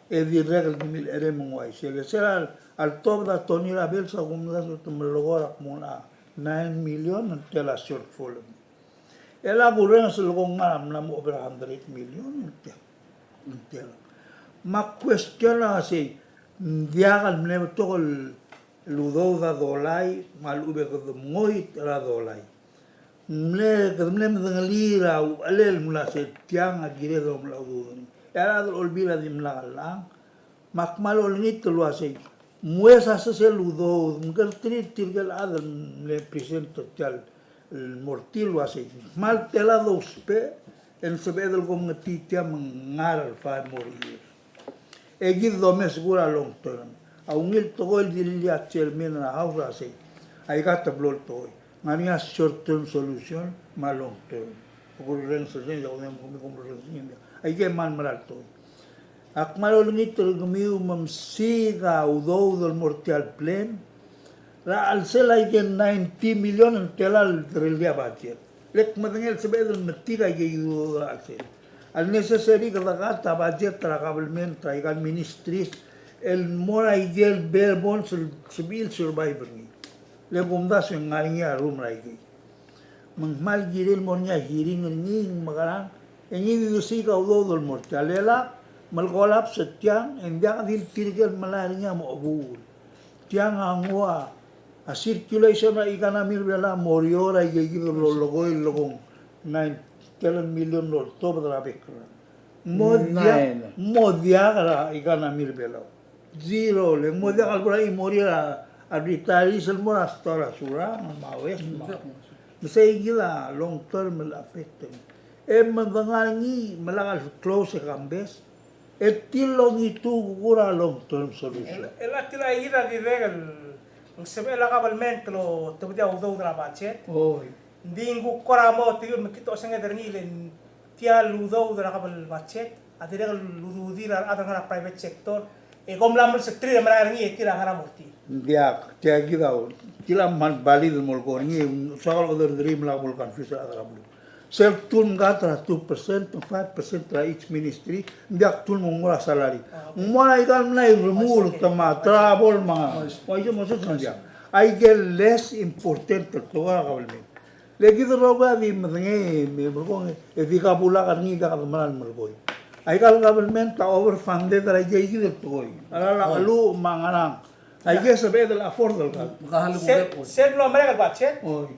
E di regal dimil ere mongwai se será al top da Tony Rabel sa gumda so tumlogora mona 9 million tel a shortfall. Ela buren se logo ngaram na mo over 100 million tel. Ma cuestiona se diagal mne to el ludo da dolai mal ube ko moi ra dolai. Mne kadmne mdangalira alel mula se tiang agire do mla udo. Era olbila dimla makmal olnit lo ase muesa se ludo ngal tirgal adal le presento tal el mortil lo ase mal telado uspe en sebedel gom titia mangar fa morir egid do mes gura long term aungil to gol dilia chairman na house ase ai gata blol to ngania short term solution ma long term gurren se ya odem kom ai ke man maral to akmal olngit tergmiu mamsiga udo del mortal plan la al sela igen 90 million en telal trelia budget lek madengel sebedel metiga ge yu al necessary gata budget tra government tra igan ministries el mora igel bare bones civil survivor ni le bomdas en ngaria room raigi mal giril monya hearing ni magaran ini diusiga udo del mortal ela malgolap setiang endia dil tirgel malarinya mo bul tiang angwa a circulation na ikanamir bela moriora yegi logoi logong 9 million dollars to badra bekra modia gara ikanamir bela zero le modia albura i moria a retirees el mora stora sura mawes bisa gila long term affect mandangangi malagal close kambes Etilong itu gura long term solution. El atila ira di regal se ve la government lo te bude udo dra budget. Oh. Dingu koramo tigul makito sange dernilen tia ludo dra gabal budget. Ati regal ludira ada ngara private sector. E gomlam se tri mara ngi tira ngara morti. Dia gida tila man bali del molgo ngi sagal other dream la mol confuse ada gablu. Self-tun gatra 2%, 5% tra each ministry, ndiak tun mungura salary. Mungura ikan na remove tama travel mga. Wajib masuk sanjang. I get less important to government. Lagi tu roga di mengenai berkong etika pula karni dah kemalan merkoi. I got government ta overfunded raja itu tu koi. Ala lu mangarang I guess sabi dal afford dal ka. Makahalo ko Sen po. sen lo America ba sen? Oy.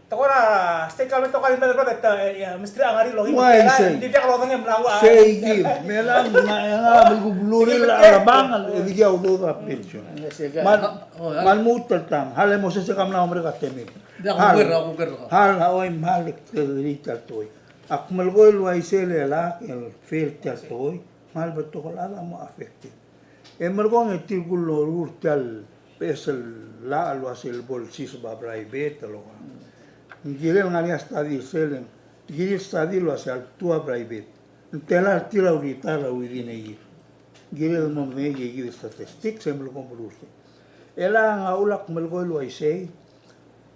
Takora state government to kalin ba Mr. Angari lo Why say? Hindi ka lo ngem lawa. Say give. Melang nga maguguluri la arabangal ediya udo da pension. Man mutal tam. Hale mo sa kam na Amerika temik. Di ako gero. Hal haoy malik rital toy. Akmal gol wai sele la el fail tal toy. Mal beto ala mo affected. Emergong etil lorur tal pesel la alwa sel bolsis ba private lo. Ngirel ngani stadi selen. Ngirel stadi lo sel tua private. Tela tira urita la uirine yi. Ngirel mo me yi statistics emlo kompuluse. Ela nga ulak melgol wai sei.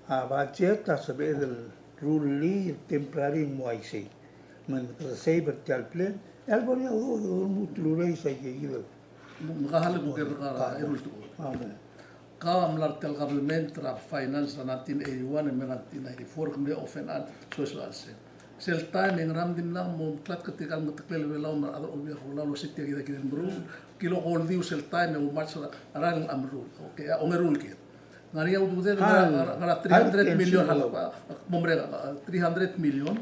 A budget ta sabe del ruli temporary mo ai sei. Man sei bertial plan. El bonia do mutlurei sai yi. Makahalo ko gero ka erul to. Ka amlartel government tra finance na 1981 and 1994 kumde offen an social sen. Sel time en ramdim lang mo klat katikal mo taklel welaw na ado obi hola lo sitia kita kiren bro. Kilo kol diu sel time o match aral amrul. Okay, ongerul ke. Ngari au dude ngara 300 million hala momre 300 million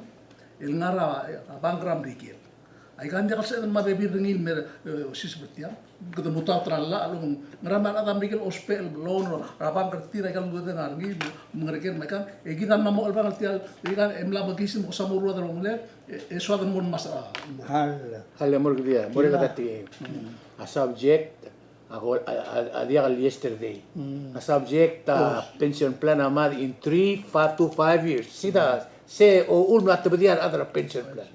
el ngara bankram dikir. Ay kan dia kasi ma bebi ringil mer sis betia kita muta tralla alung ngrama ada mikil ospel loan rabang kerti ra kan dude ngargi mengerker mereka kita namo albang tial kan emla magisim ko samuru ada mule eso ada mon mas Hal mo dia, mo kata ti. A subject ako adia kal yesterday. A subject pension plan amad in 3 to 5 years. Sida se o ulma tabdian adra pension plan.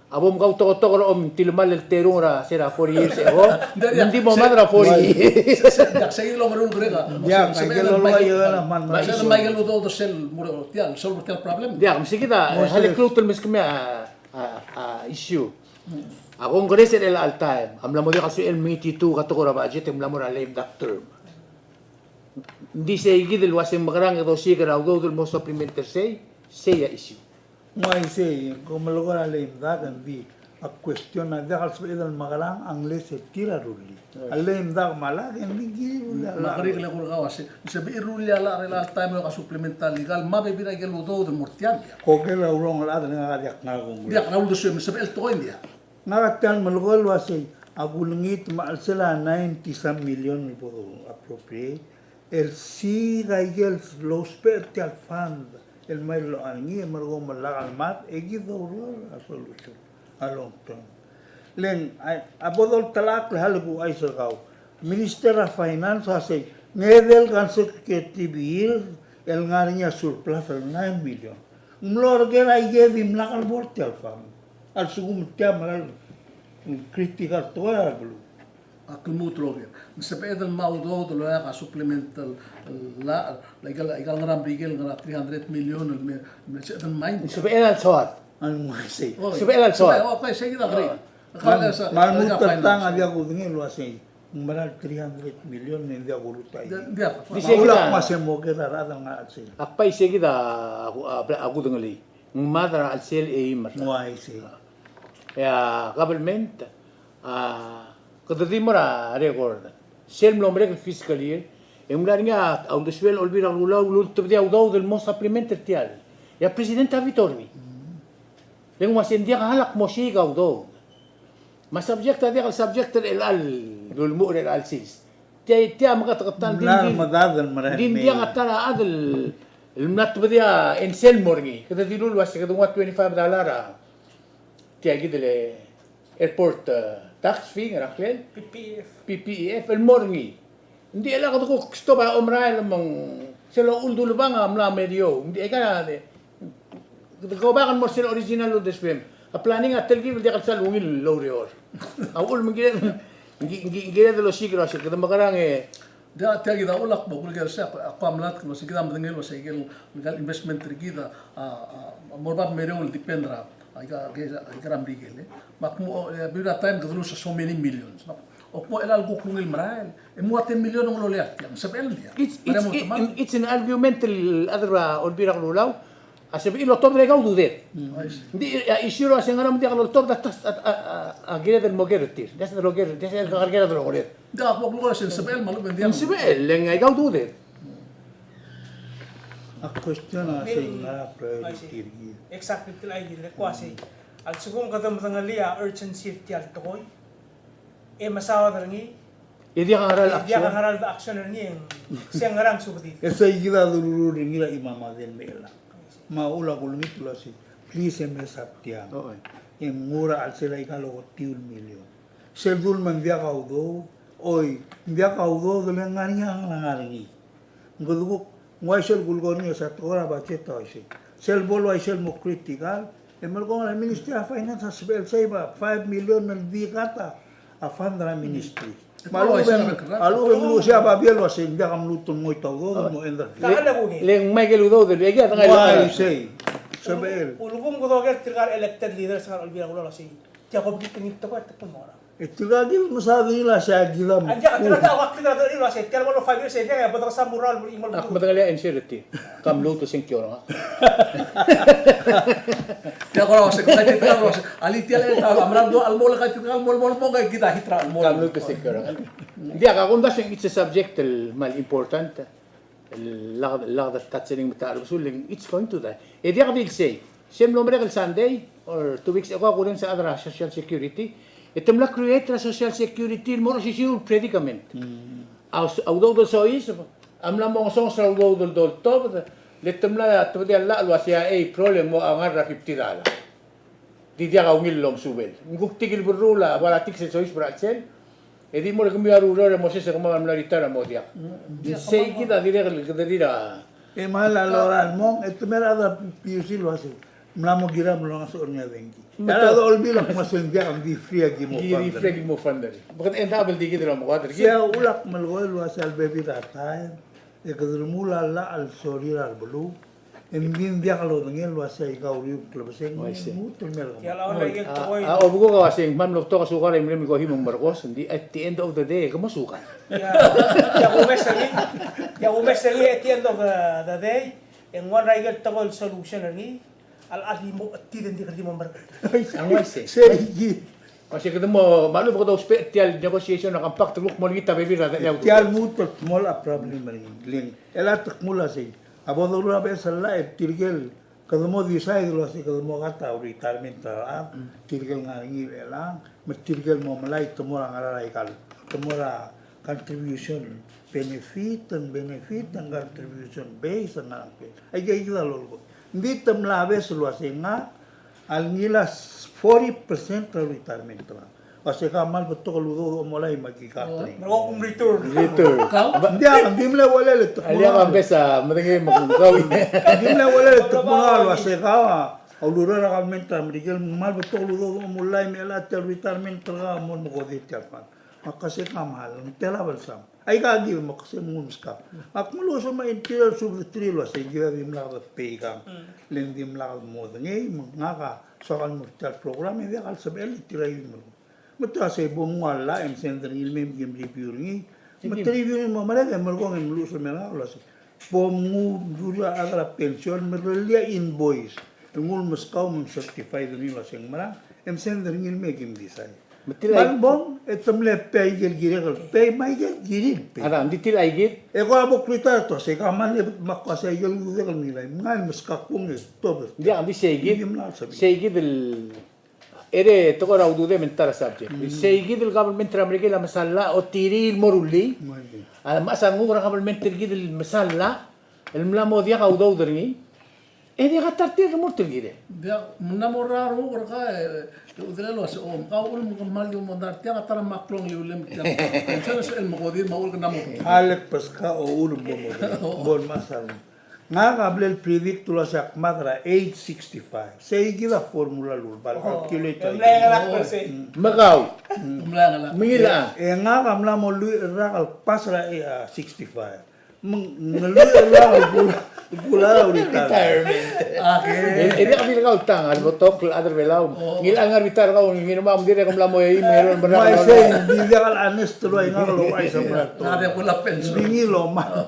Abom kau toko tilmal el terura será 4 years ago. Hindi mo madra 4 years. Dak say lo ngarul grega. Ya, kaya lo ayo man. Sa may galo do sel muro tial solve tial problem. Dia mesti kita hal klutul mesti kami issue. Ako ang kores el all time. Amla mo dia kaso el miti tu kato ko budget amla mo lame doctor. Hindi sa igid el wasing magrang ito siya ka go dul mo supplementer say ya issue. Mai sei, como luego la ley da di a cuestión de al saber del magalang angles se tira ruli. Al ley da mala que ni Makari kala ko gawas. Sa biru ya la rela time ka supplemental legal ma be bira gelo do de mortial. ko que la urong la de nga yak na gum. Dia kana do sem sa el to india. Ngatan malugol wa sei agulngit ma sela 90 some million ni puedo appropriate. El si gaigel los pertial fund. El mail angi margo malagal mat egido a solution a long term len abodol talak halgu ay sagaw Minister of Finance say ngedel kan ke tibir el ngarinya surplus 9 million mlor gen ay gedim lakal bortial fam al sugum tiamal critical toal blu Akilmut loger. Sa pedal maudo do la ka supplemental la igal ngaram bigel ngara 300 million me sa dan mind. Sabi el sort. ano mo say Sabi el sort. Okay, sige na gre. Malmut tatang abia ko dingin lo say maral 300 million hindi ako lutay. Dia. Maulak masemo ke darada nga atse. Akpai siya kita aku dengali. Madra al sel mar. Muay say. Ya government kadadimora record. Sel nombre el fiscal year. Emlarnya aunque suel olvidar lo tebdia udau del mo supplementer tial. Ya presidente Vitormi. Lengua sendia halak mo siya udau. Mas subject dia subject el al dul mu'r el al sis. Tia makatatan Nar madadal marah. din dia katara adal المنات بديا انسل مورني كده دي لول واسه كده $25 تيجي دل ايربورت تاكس في راكلين PPEF المورني دي لا كده كستوبا امراي لما سلو اول دول بان املا ميديو دي كان كده كو باغن مرسل اوريجينال لو دسبيم بلانينغ اتلغي بدي قال ويل لوريور اقول من كده نجي لو شيكرا كده مقران Dia tiagi da ulak bo kulger sa qamlat ko sigida madengel wa sigel legal investment rigida morbab mereu dependra aiga gram rigele makmu bira time gadulu sa so many millions o po el algo kung il maral e mo 10 million ng loliat yang sabel dia it's an argument other olbira lulaw Asib ilo top legal dudet. I see. Di isiro asing aram dia kalau top das agire del mogeretir. Das del moger, das el cargera del moger. Da ako lugar sin sabel malu bendiam. Sibel leng ay dudet. A question na sa nga priority. Exactly til ay gid kwasi. Al sugong kadam tangalia urgency ti al toy. E masawa darangi. Idi ang aral Dia aksyon. kan haral da action ni siyang ngarang subdi. Esa gila dulu ringila imama den mela. Maula kulmit lo si. Please emesap tiang. Oo. Yang mura al sila ikalo 1 million. Serdul man dia kaudo. Oy, dia kaudo dole ngani ang langaringi. Nguduk ngoisel gulgoni sa tora bacheta isi. Sel bolo sel mo critical. Emel ko ang Ministry of Finance sa spell say ba 5 million man di kata a fund na ministry. Malu ben siya ba bielo sa dia kam lutong mo itaw mo ender. Tahan ko ni. Leng Michael Udo del Vega tangay Why lang. say? Sabel. Ulugum ko doger trigar elected leader sa Albira ko si. Tiya ko bitin ito ko at mo. Ito lagi masabi nila siya gilam. Anja ka tawag kita dito ilo si. Tiya mo 5 years eh kaya bato sa mural mo imol. Ak matagal yan insurity. Kam luto sing kyo nga. Dia ko sa kaya titra ko. Ali tiya le ta amra do almol ka titra almol mo kay kita hitra almol. Kam luto sing kyo nga. Hindi ako kung dasing it's a subject mal important. Lagda tatsening mata suling it's going to die. E di ako will say, same numerical Sunday or 2 weeks ago ako rin sa other social security. Item la create la social security mo si sure predicament. Au do so is am la mo so sa do top letem la to dia la lo sia problem mo ang ara $50. Di dia ka ngilom subel. Nguk tigil burula wala tik se so is brachen. E di mo le kumia rura mo se como am la ritara mo dia. Sei kita dire que dira E mahal aloran mo, ito merada PUC lo hace. Mlamo gira mo lang sa ornya dengi. Kaya do olbi lang mas dia ang di free agi mo. giri flag mo fundari. Bakit entabel di kita mo quadri. Siya ulak malgoy lo hace al baby ratay. E kadrumula la al sorir al bulu. En din dia kalau dengel lo hace ikaw riu klabaseng. Mutul merga. Tiya lawan lagi to ko. O bugo ka kasi mam lo to ka sukar im ko himong Marcos hindi at the end of the day kamo suka. Ya umes sali at the end of the day. En one right tagol solution ni. Al adi mo at tidin di mo bar. Ang wise. Segi. Kasi kita mo malu ko daw special negotiation na kampak tulok mo kita baby ra daw. Tial mutul mola problem ring. Elatak mula say. Abo do la besa la tirgel. Kada mo decide lo hace kada mo gata retirement ta. Tirgel nga ngi lang. Matirgel mo malay tumora ngara ikal. Tumora contribution benefit and contribution base ang ngapin. Ay gaya lolo. Hindi tamlabe lo hace nga al ngilas 40% retirement ta. Kasi kamal betul kalau do mulai magkikatring. Mo kung return. Later. Hindi hindi mo wala le Ali ang besa matingi magkaw. Hindi mo wala le tukmunal kasi ka. Aulura na kami ta medical mal betul do mulai mela retirement ta mo mo godit ta. Makasi kamal tela balsam. Ay kagi mo kasi mums ka. Akmulo sa may interior sub trilo sa gira dim la pay ka. Lendim la mo ngay mga ka so kan mo program hindi kal sabel tiray mo. Mata sa ibong wala ang center ilmem game review ni. Mata-review mo malaga mo kung ang luso mela wala si. Pomu dura agra pension merelia invoice. Ngul maskaw mo certified ni wala sing mara. Ang center ilmem game design. Malbong etam le pay gil pay may gil pay. Ara hindi til ay git. E ko abo krita to se kaman e makasa gil gil nila. Ngal maskakung e to. Hindi ang di segid. Hindi mo sabi. Segid el ere to ko raw dude mental subject. Segid el government Amerika la masala o tiril moruli. Masangu ra government tirgid el masala. El mlamo dia ka udaw dringi. E dia ka tartir mo tirgide. Dia menamoraro ko ka udelo sa ka ul mo mal yung mandar tiya ka tara maklong liulem tiya. Kaya sa el mo kodi maul ka namo. Alek paska o ulum mo. Bon masal. Nga kablel predict tula sa madra age 65. Say gila formula lul bal calculator. Magaw. Umla nga Mingila. E nga kamla mo lu rakal pasra 65. Ngalu gula retirement. Ini kami kau tang al botok other belaw. Ngil ang arbitar kau ngino mam dire kom lamo ay meron May benar. say di kal honest tuloy nga lo ay sa brato. Nade pula pension. Bingi lo man.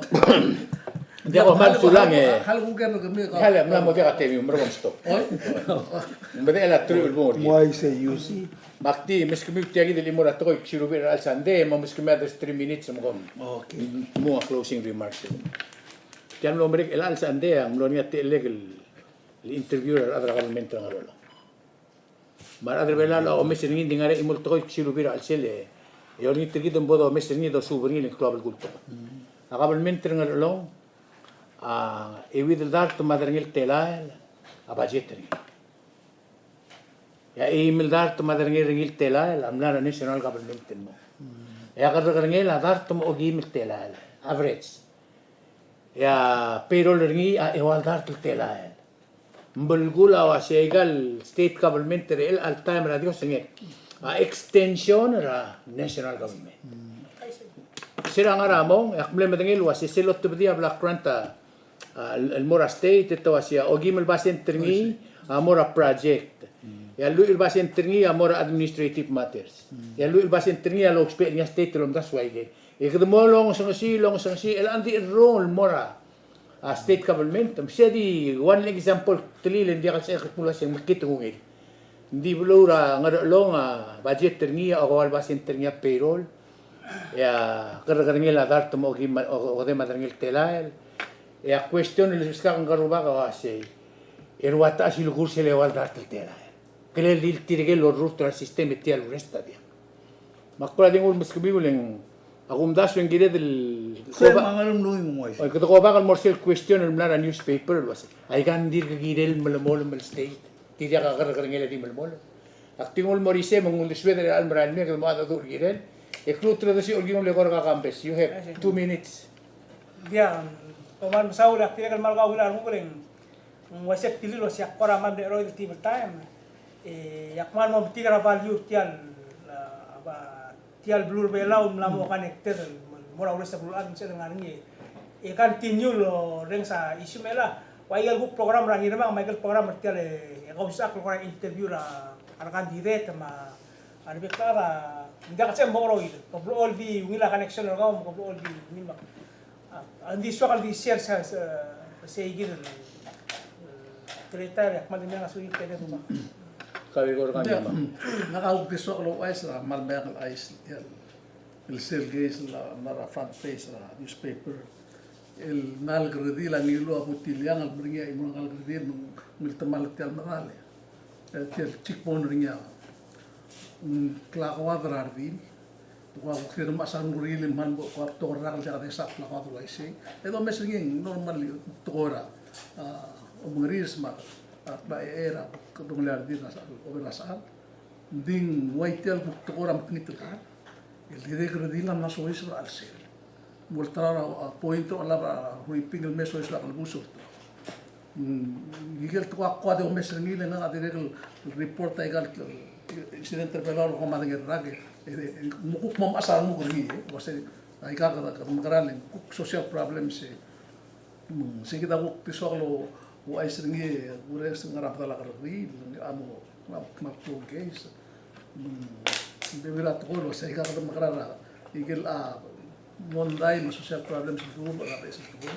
Hindi ako malsulang eh. Hal ko kaya kami ka. Hala, mula mo kaya katemi, meron stop. Oy. Mbede ala true mo. Why say you see? Makti, miski mi tiagi dili mo rato ko ikshirubir al sande, mo miski mi adas 3 minutes mo kom. Okay. Mo closing remarks. Tiyan lo merik el al sande ang lo niya te illegal interviewer adra government ng rolo. Mar adra bela lo mesin ngi dingare imol to ko ikshirubir al sele. Yo ni tigi dum bodo mesin ngi do subri ni global kulto. A government ng rolo evidel dar to madrangil telal a budget ring. Ya email dar to madrangil ringil telal amna national government mo. Ya karangil dar to mo email telal average. Ya payroll ringi ewal dar to telal. Mbulgula wa segal state government el al time radio singit. Extension ra national government. Sira nga ramong akmle madangil wa si selot to dia black ranta المورا ستيت التواسيا اوجيم الباسين ترني امورا بروجكت يا لو الباسين ترني امورا ادمنستريتيف ماترز يا لو الباسين ترني لو اكسبيرينس ستيت لوم داس وايجي يخدموا لون سنسي الاندي الرول مورا ستيت government مشادي وان اكزامبل تليل اندي قال سيخ كولا سي مكيتو غير دي بلورا لون باجيت ترني او الباسين ترني بيرول يا قرغرني لا دارت مو اوجيم او de madrengil telael ya cuestión el sekarang garuba ka wasi irwata asil kursi lewal dartel tela kele dil tirge lo rustro sistema tial resta dia makula dingul miskibuleng agum daso en gire del Sir, mangalong luing mo ay kito ko bakal morsel question el mlara newspaper was ay kan dir girel melmol mel state tiya ka gargarngela di melmol aktingol morise mongul sweder al mral me ke mo dur girel eklutro desi olgino le gorga campes you have 2 minutes dia Oman masaula kaya kan malga ular mo ring wasek tililo siya kora man de roy tibel time yakman mo tigra value tial blur belau mlamo connected mora ulis sa blur ad sa dengan ni kan tinyu lo reng sa isu mela waigal bu program rang ina mang michael program tial ko sa ko interview ra kan direct ma ani beklara ndak sa mo roy ko all di ngila connection ra ko all di ngila Andi soal di share sa igil kereta ya kemarin yang asuhin pede rumah. kawil ko kan ma Nakaupiso ko ay sa malbayang ayos yan. El Sergey la nara front page la newspaper. El nalgredi la nilo abutiliang al bringa imong nalgredi mil tamal tial marale. Tial chikpon ringa. Klakwa drardin. Wa kira masan gurilin man bo ko torak sa desa la ko laisi. Edo mesinging normal tora. O mengris ma ba era ko dunglar din sa oberasal. Ding waitel bu tora maknitan. El director de la naso is al sel. Voltara a pointo la huiping el meso is la kalbuso. Gigel to ko de mesingil na director report ay gal incidente pelor ko madang rage. Mukuk mom asal mo guri wase ay kaka magaran social problems sige da ko pisolo o ay singi gure sing ngarap dala karri amo ma to guys de vera to lo say kaka magarara igel monday mo social problems do ba sa to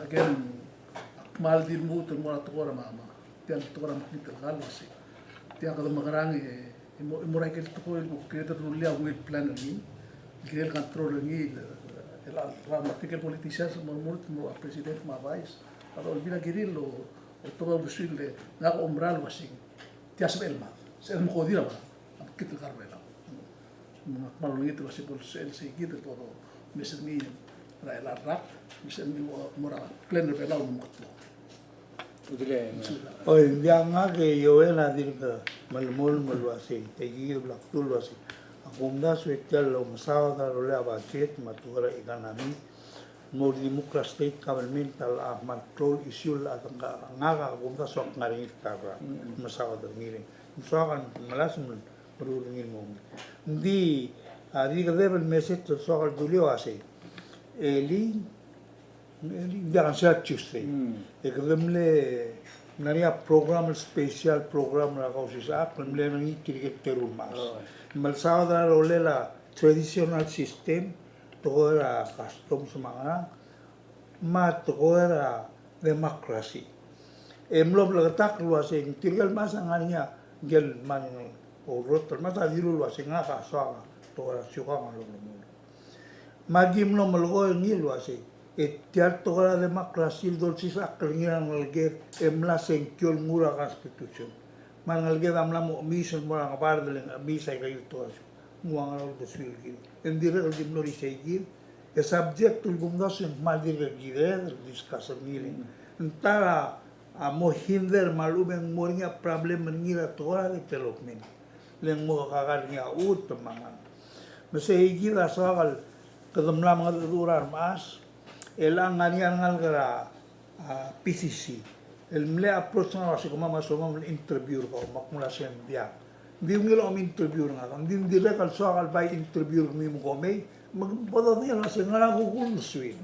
again mal din mo to mo to ora mama tiyan to ora makita galwasi tiyan ka magarang Imura que tu ko que tu rulia un plan ni que el control ni el article politicians mo president ma vice ado olvida girillo o todo posible na umbral wasing ti asbel ma se mo kodira ma kit garbela malo ni to se por el seguir todo mes ni ra el rap mes ni mora pleno pelado mo to udile Oye, ya nga que yo era dir que malmol malwasi, tegi blak tulwasi. Akumda suetel lo masawa da lo le budget matura economy. No democrat state governmental control issue la nga akumda sok ngari kara masawa da ngiring. Sokan malasum berulingin mo. Di ari ka level message to sokal dulio ase. Eli jangan saya Tuesday. Eklemle naria program spesial program la kausisa eklemle nangi kirikit terumas. Malsawa da rolela traditional system to la custom semanga matokora demokrasi. Emlo belakang luasing tinggal masa nganya gel man urut masa diru luasing ngaka soa tora syuka ngalo mo. Magim no melogo ngi luasing tiar tora demokrasi dol sisa kelingiran ngalge emla sengkyol mura konstitusi. Mangalge damla mo mission mo ang par de misa kay to. Muang do swilgi. Endire al dimnori segir e subject tul bungas madir gire discussion ngiling. Entara mo hinder malumeng moringa problem mengira toa development leng mo kakal nga ut temangan mesegi la soal kedemlam ngadurar mas elang nganian ngal kara PCC el mle approach na wasi kuma masoma interview ko makmula sen dia di ngilo am interview nga di direct al soal by interview mi mo komay magbodo niya wasi ngala ko kunsuin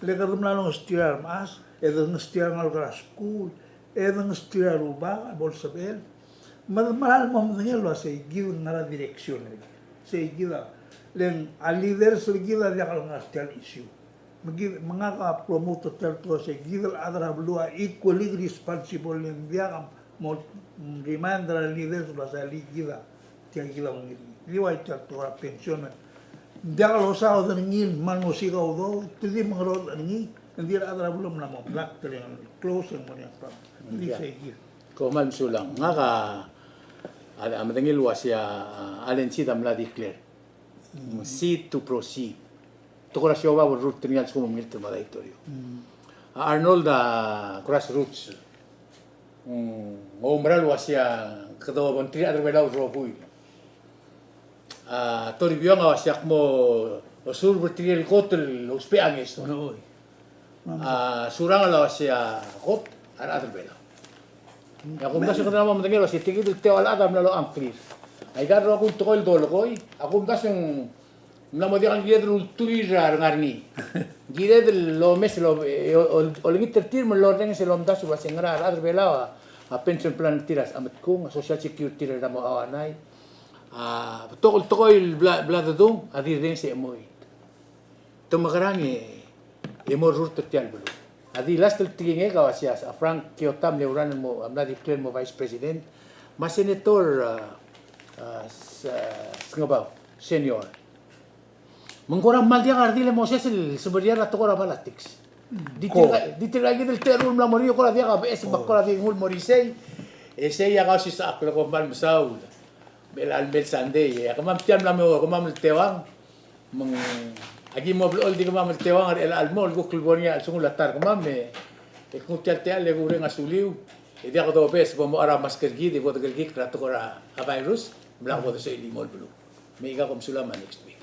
le kedemlam no stirar mas edang stirar ngal kara school edang stirar uba bolsabel mahal mo ngelo say give ngara direksyon say gila len a leader sa gila dia kalau ngastel issue mga ka promote to say gila adra blua equally responsible len dia mo reminder leader sa gila dia gila ngiri liwai to pension dia kalau sa o ngin man mo sigaw do tidi mangrod ngi dia adra belum na mo black tele close mo niya pa hindi say gila ko man sulang nga ka amatangil wasya alen si damla declare seed to proceed tukura siya wa root tinggal sa kumilter malaitorio Arnold grassroots ngomral wasya kado bontri adre bela robuy tori biong wasyak mo sur bertriel kotel uspeanges no surang ala wasya kot adre bela ya kung kasi kada mo matagil si tigil tewal adam lalo ang clear ay garo ako tukol dolo koy ako kasi yung namodi ang gidro tuira ngarni gidel lo mes lo olingit tertir mo lo ring se lo mdas wa singra adre bela a pension plan tiras amat kung social security ra mo awanay tukol tukoy blado dong adir din si moy tumakarangi emo rurto tial bulu adi last tingin ka wasya sa Frank Kyotam leuran mo amna declare mo vice president mas senator ngabaw senior mengkorang mal dia ardile mo sel sebenarnya rato kora balatics ditiragi del terul la morio kora dia ka es bakora di ngul morisei sei ya kasi sa aklo ko mal musaw belal bel sande ya kamam tiam la mo kamam tewang meng agi mo blol di kamam tewang el almol ko kulbonia al sungul latar kamam me kung tial le gure ngasuliu dia ko do bes mo ara masker gi de bo de gi krato kora a virus bla ko de sei limol blu me iga kom sulama next week